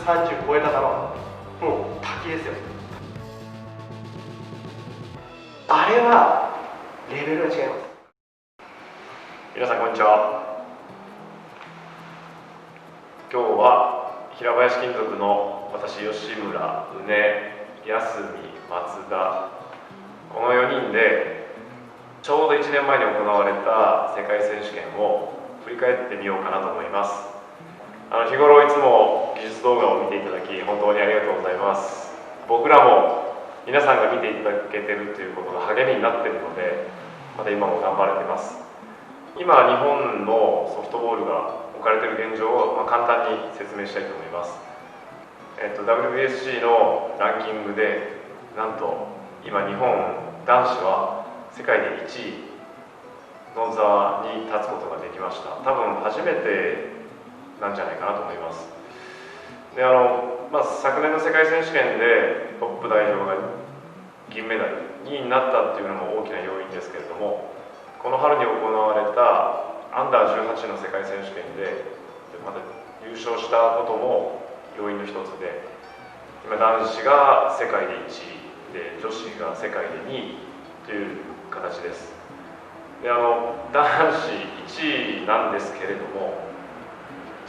130超えた球、もう滝ですよ。あれはレベルが違います。皆さんこんにちは。今日は平林金属の私、吉村、宇根、安見、松田、この4人でちょうど1年前に行われた世界選手権を振り返ってみようかなと思います。日頃いつも技術動画を見ていただき本当にありがとうございます。僕らも皆さんが見ていただけているということが励みになっているので、また今も頑張れています。今日本のソフトボールが置かれている現状を簡単に説明したいと思います。WBSC のランキングでなんと今日本男子は世界で1位の座に立つことができました。多分初めてなんじゃないかなと思います。で昨年の世界選手権でトップ代表が銀メダル2位になったっていうのも大きな要因ですけれども、この春に行われたアンダー18の世界選手権でまた優勝したことも要因の一つで、今男子が世界で1位で女子が世界で2位という形です。で男子1位なんですけれども、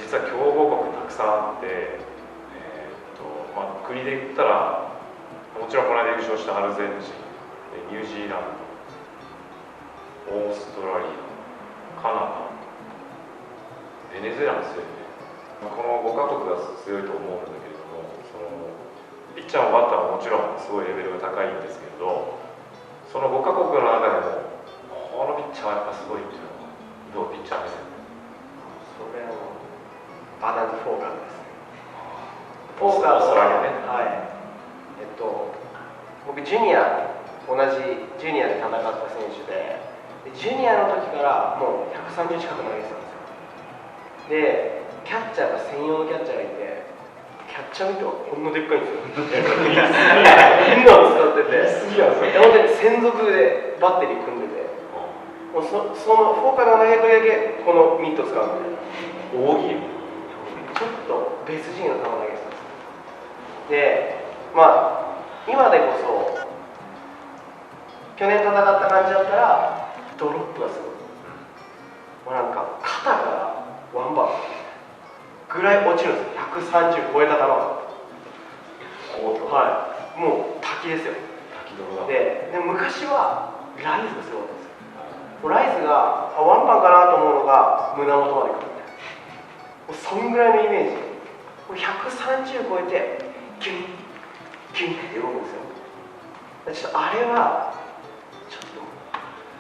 実は強豪国たくさんあって、国で言ったらもちろんこの間優勝したアルゼンチン、ニュージーランド、オーストラリア、カナダ、ベネズエラも強いね。この5カ国が強いと思うんだけれども、ピッチャーもバッターももちろんすごいレベルが高いんですけれど、その5カ国の中でもこのピッチャーはやっぱすごいっていうのはどうピッチャー目線で。それはバナナフォーカーです。オーストラリアね。はい。僕ジュニア、同じジュニアで戦った選手で、ジュニアの時からもう130近く投げてたんですよ。で、キャッチャーが専用のキャッチャーがいて、キャッチャー見てもこんなでっかいんですよ。みんなを使ってて、本当に専属でバッテリー組んでて、もうそのフォーカーの投げるだけこのミット使うみたいな。大喜利ちょっとベース G の球投げてたんですよ。で、今でこそ去年戦った感じだったらドロップがすごい、なんか肩からワンバンぐらい落ちるんですよ。130超えた球が、はい、もう滝ですよ。滝泥だ。で昔はライズがすごかったんですよ。ライズがワンバンかなと思うのが胸元まで来るみたいな、そんぐらいのイメージ。130超えてキュンキュンって動くんですよ。ちょっとあれはちょっと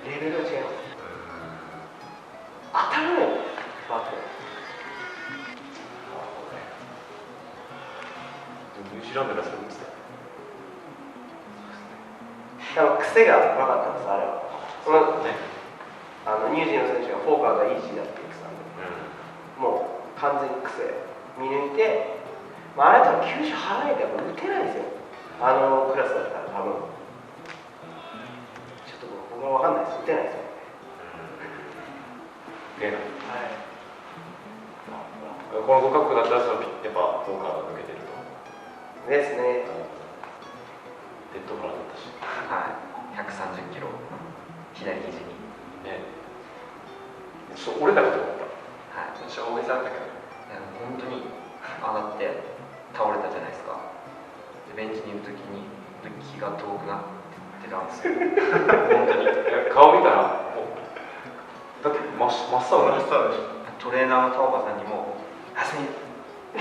レベルが違います。当たるのよ、バット。ニュージーランドがそうですね。癖が分かったんです、あれは。ニュージーの選手がフォーカーがイージーだって言ってたんで、もう完全に癖見抜いて、あれ多分球種離れてやっぱ打てないんですよ、あのクラスだったら。多分ちょっと僕は分かんないです、打てないですよ。この5カ国だったらやっぱフォーカーが抜けてるとですね。デッドフライだったし、はい、130キロ左肘にね。折れたこと思った。はい、私は大げさだったけど、本当に上がって倒れたじゃないですか。でベンチにいる時に気が遠くなってたんですよ。本当に顔見たらだって真っ青でしょ。トレーナーの田岡さんにも「あすみ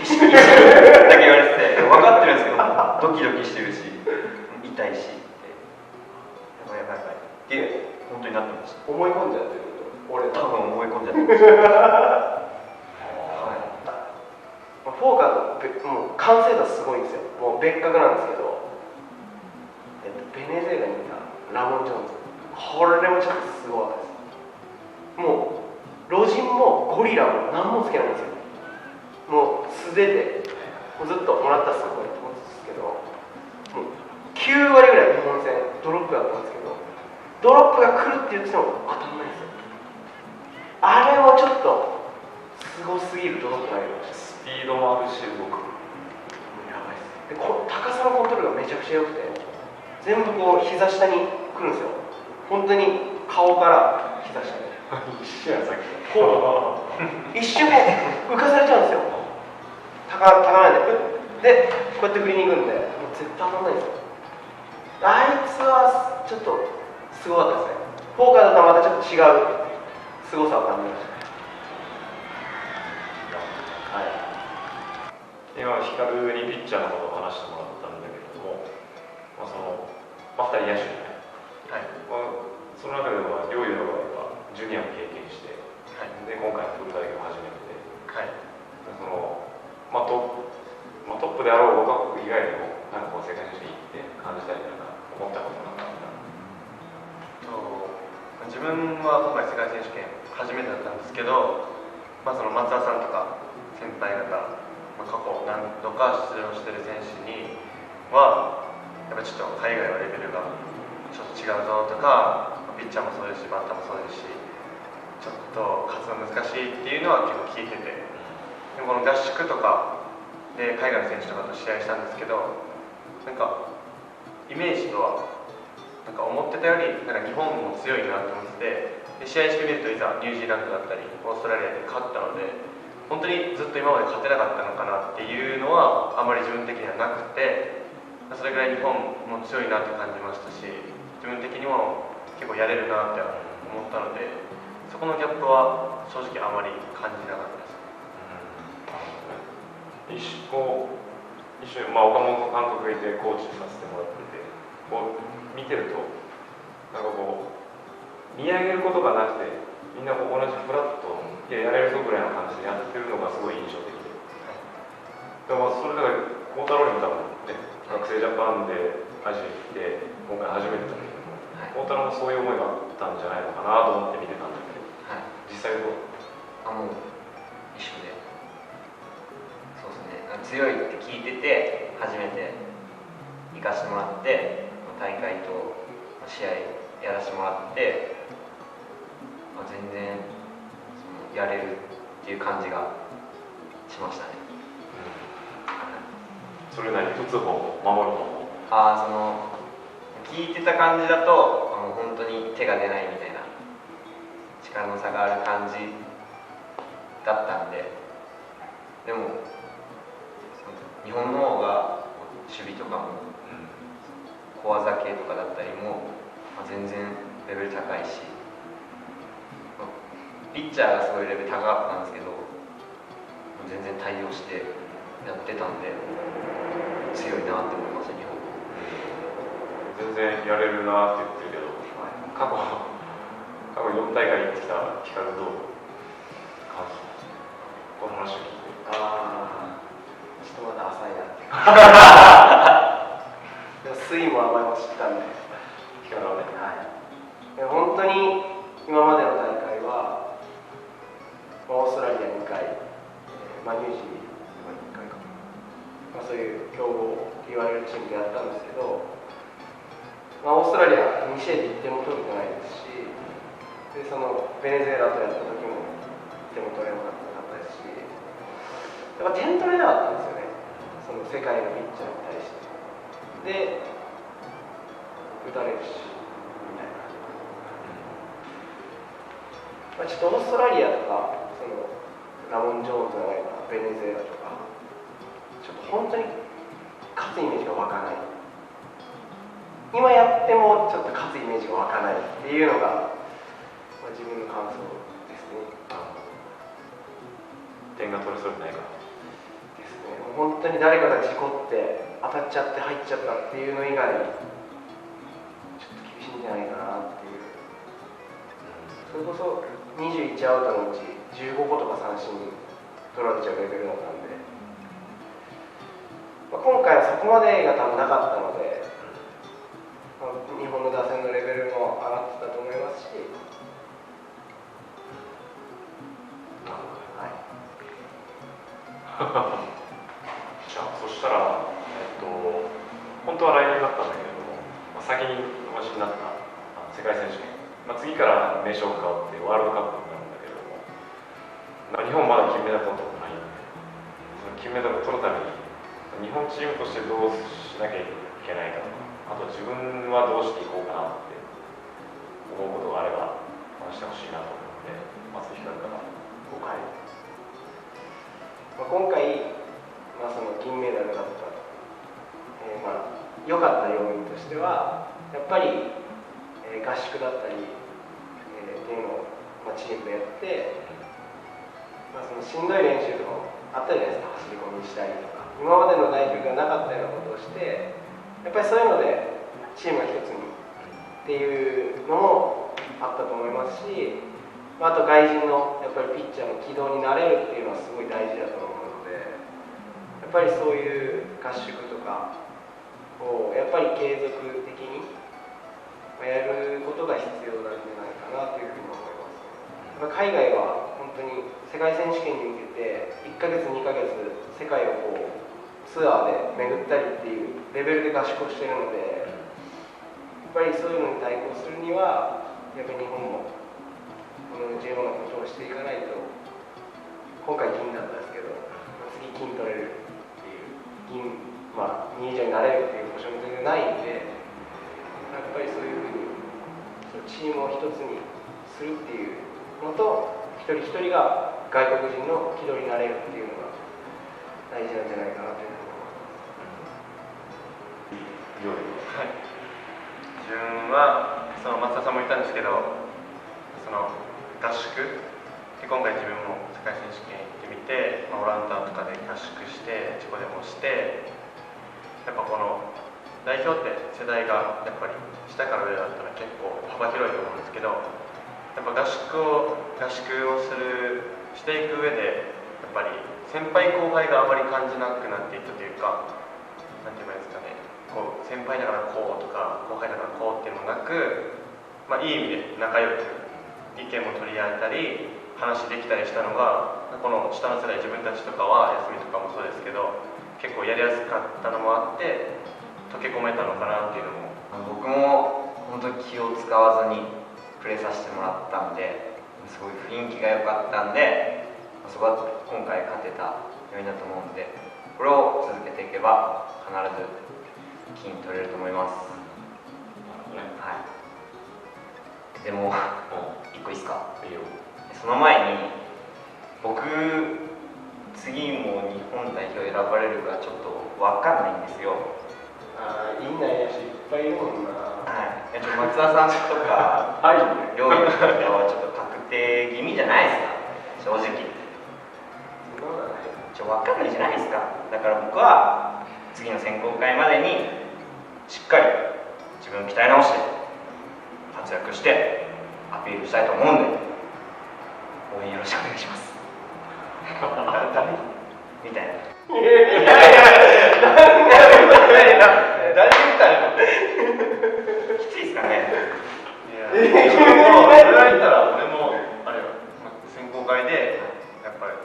意識だけ言われてて、分かってるんですけどドキドキしてるし痛いしってやばいやばいやばいって本当になってました。思い込んじゃってる。俺多分思い込んじゃってました。フォーカーのもう完成度すごいんですよ。もう別格なんですけど、ベネズエラにいたラモン・ジョーンズ、これもちょっとすごかったです。もうロジンもゴリラも何もつけないんですよ。もう素手でもうずっともらったらすごいと思うんですけど、もう9割ぐらい日本戦ドロップだったんですけど、ドロップが来るって言ってても当たらないんですよ。あれもちょっとすごすぎるドロップ投げました。スピードもあるし動く。で高さのコントロールがめちゃくちゃ良くて、全部こう膝下に来るんですよ。本当に顔から膝下に一瞬やさっきこう一瞬こう浮かされちゃうんですよ。高めでこうやって振りに行くんで、もう絶対当たらないんですよ。あいつはちょっとすごかったですね。フォーカーだとはまたちょっと違うすごさを感じましたね。はい、今、光にピッチャーのことを話してもらったんだけれども、2人野手ね、はい、その中では両雄の場合はジュニアを経験して、はい、で今回フル代表初めてで、はい、トップであろうご家国以外でもなんかこう世界選手権行って感じたりなんか思ったことなんかあった？自分は今回世界選手権初めてだったんですけど、その松田さんとか先輩方、過去何度か出場してる選手にはやっぱちょっと海外のレベルがちょっと違うぞとか、ピッチャーもそうですしバッターもそうですし、ちょっと勝つの難しいっていうのは結構聞いてて、でもこの合宿とかで海外の選手とかと試合したんですけど、なんかイメージとはなんか思ってたよりなんか日本も強いなと思ってて、で試合してみるといざニュージーランドだったりオーストラリアで勝ったので、本当にずっと今まで勝てなかったのかなっていうのはあまり自分的にはなくて、それぐらい日本も強いなって感じましたし、自分的にも結構やれるなって思ったので、そこのギャップは正直あまり感じなかったです。一緒に、岡本監督がいてコーチさせてもらってて、こう見てるとなんかこう見上げることがなくて、みんなこう同じフラットやれるぞぐらいの感じでやってるのがすごい印象的で、でもそれだから孝太郎にも多分ね、学生ジャパンでアジア行って今回初めてだけども、孝太郎もそういう思いがあったんじゃないのかなと思って見てたんだけど、実際どう？もう一緒で、そうですね、強いって聞いてて初めて行かせてもらって、大会と試合やらせてもらって、全然やれるっていう感じがしましたね。それなりに打つ方守る方？聞いてた感じだと本当に手が出ないみたいな力の差がある感じだったんで、でも日本の方が守備とかも小技系とかだったりも全然レベル高いし、ピッチャーがすごいレベル高かったんですけど、全然対応してやってたんで強いなって思います、日本。全然やれるなって言ってるけど、過去4大会行ってきた光どう感じ？この話を聞いて。ちょっとまだ浅いなってでも酸いも甘いも知ったんで、光はね、本当に今までの大会はオーストラリア2回、ニュージー1回か、そういう強豪と言われるチームでやったんですけど、オーストラリア2試合で1点も取れてないですし、でそのベネズエラとやった時も1点も取れなかったですし、やっぱ点取れなかったんですよね、その世界のピッチャーに対して。で、打たれるしみたいな。ちょっとオーストラリアとかそのラモン・ジョーンズがいたベネズエラとか、ちょっと本当に勝つイメージが湧かない。今やってもちょっと勝つイメージが湧かないっていうのが、自分の感想ですね。点が取れそうにないからですね。本当に誰かが事故って当たっちゃって入っちゃったっていうの以外ちょっと厳しいんじゃないかなっていう。それこそ21アウトのうち15個とか三振取られちゃうレベルだったんで、今回はそこまでが多分なかったので、日本の打線のレベルも上がってたと思いますし、じゃあそしたら、本当は来年だったんだけれども、先にお待ちになった世界選手権、次から名称が変わってワールドカップになるんだけれども、日本まだ金メダル取ったことないので、その金メダルを取るために日本チームとしてどうしなきゃいけないかとか、あと自分はどうしていこうかなって思うことがあれば話してほしいなと思うので、まず光から。はい。今回、その銀メダルだった、良かった要因としてはやっぱり、合宿だったり、っていうのを、チームでやって、そのしんどい練習とかもあったじゃないですか。走り込みしたりとか今までの代表がなかったようなことをして、やっぱりそういうのでチームが一つにっていうのもあったと思いますし、あと外人のやっぱりピッチャーの軌道になれるっていうのはすごい大事だと思うので、やっぱりそういう合宿とかをやっぱり継続的にやることが必要なんじゃないかなというふうに思います。海外は本当に世界選手権に向けて1ヶ月2ヶ月世界をこうツアーで巡ったりっていうレベルで合宿をしているので、やっぱりそういうのに対抗するにはやっぱり日本も同じようなことをしていかないと、今回銀だったんですけど次金取れるっていう銀、2以上になれるっていう保証も全然ないんで、やっぱりそういうふうにチームを一つにするっていうのと、一人一人が外国人の軌道になれるっていうのが大事なんじゃないかなというふうに思います。はい、自分はその松田さんも言ったんですけど、その合宿で今回自分も世界選手権行ってみて、オランダとかで合宿して自己デモして、やっぱこの代表って世代がやっぱり下から上だったら結構幅広いと思うんですけど、やっぱ合宿をしていく上でやっぱり先輩後輩があまり感じなくなっていったというか、なんて言えばいいですかね、こう先輩だからこうとか後輩だからこうっていうのもなく、いい意味で仲良く意見も取り合えたり話できたりしたのが、この下の世代自分たちとかは休みとかもそうですけど結構やりやすかったのもあって溶け込めたのかなっていうのも。僕も本当に気を使わずにプレーさせてもらったんで、すごい雰囲気が良かったんで、そこは今回勝てた要因だと思うんで、これを続けていけば必ず金取れると思います。はい。でも一個いいですか？いいよ。その前に僕次も日本代表選ばれるかちょっと分かんないんですよ。いい内野手いっぱいいるもんな。はい。松田さんとか両位とかはちょっと確定気味じゃないですか、正直。分かんないじゃないですか。だから僕は次の選考会までにしっかり自分を鍛え直して活躍してアピールしたいと思うんで、応援よろしくお願いします。みたいな。誰みたいな。きついですかね。それが言ったら俺もあれよ、選考会でやっぱり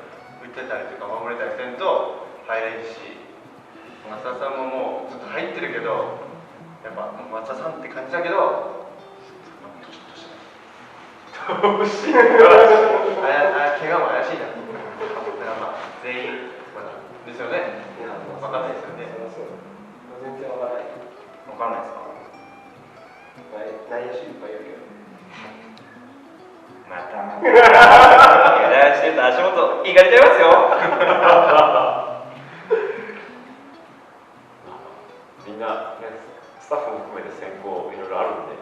打ってたりとか守れたりせんと入れんし、松田さんももうずっと入ってるけど、やっぱ松田さんって感じだけどドシッとしてない。どうしよう。怪我も怪しいな。だから全員まだですよね。分かんないですよね。全然わからない。分かんないですか？内野手いっぱいいるけど。また油断してた足元いかれちゃいますよ。みんな、ね、スタッフも含めて選考いろいろあるんで、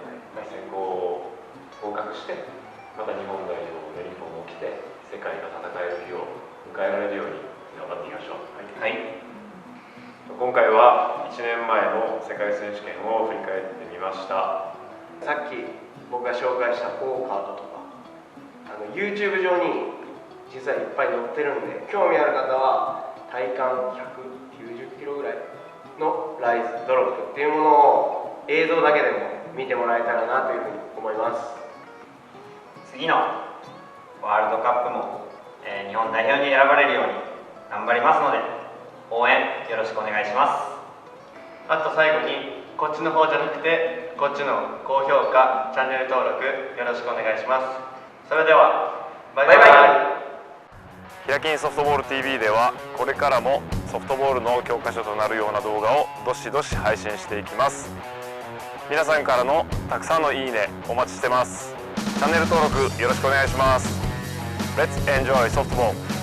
選考を合格してまた日本代表のユニフォームを着て世界が戦える日を迎えられるように頑張っていきましょう。はい。今回は1年前の世界選手権を振り返ってみました。さっき僕が紹介したゴーカートとかYouTube 上に実はいっぱい載ってるんで、興味ある方は体感190キロぐらいのライズドロップっていうものを映像だけでも見てもらえたらなというふうに思います。次のワールドカップも、日本代表に選ばれるように頑張りますので応援よろしくお願いします。あと最後にこっちの方じゃなくてこっちの高評価チャンネル登録よろしくお願いします。それではバイバイ。ひらきんソフトボール TV ではこれからもソフトボールの教科書となるような動画をどしどし配信していきます。皆さんからのたくさんのいいねお待ちしてます。チャンネル登録よろしくお願いします。Let's enjoy softball!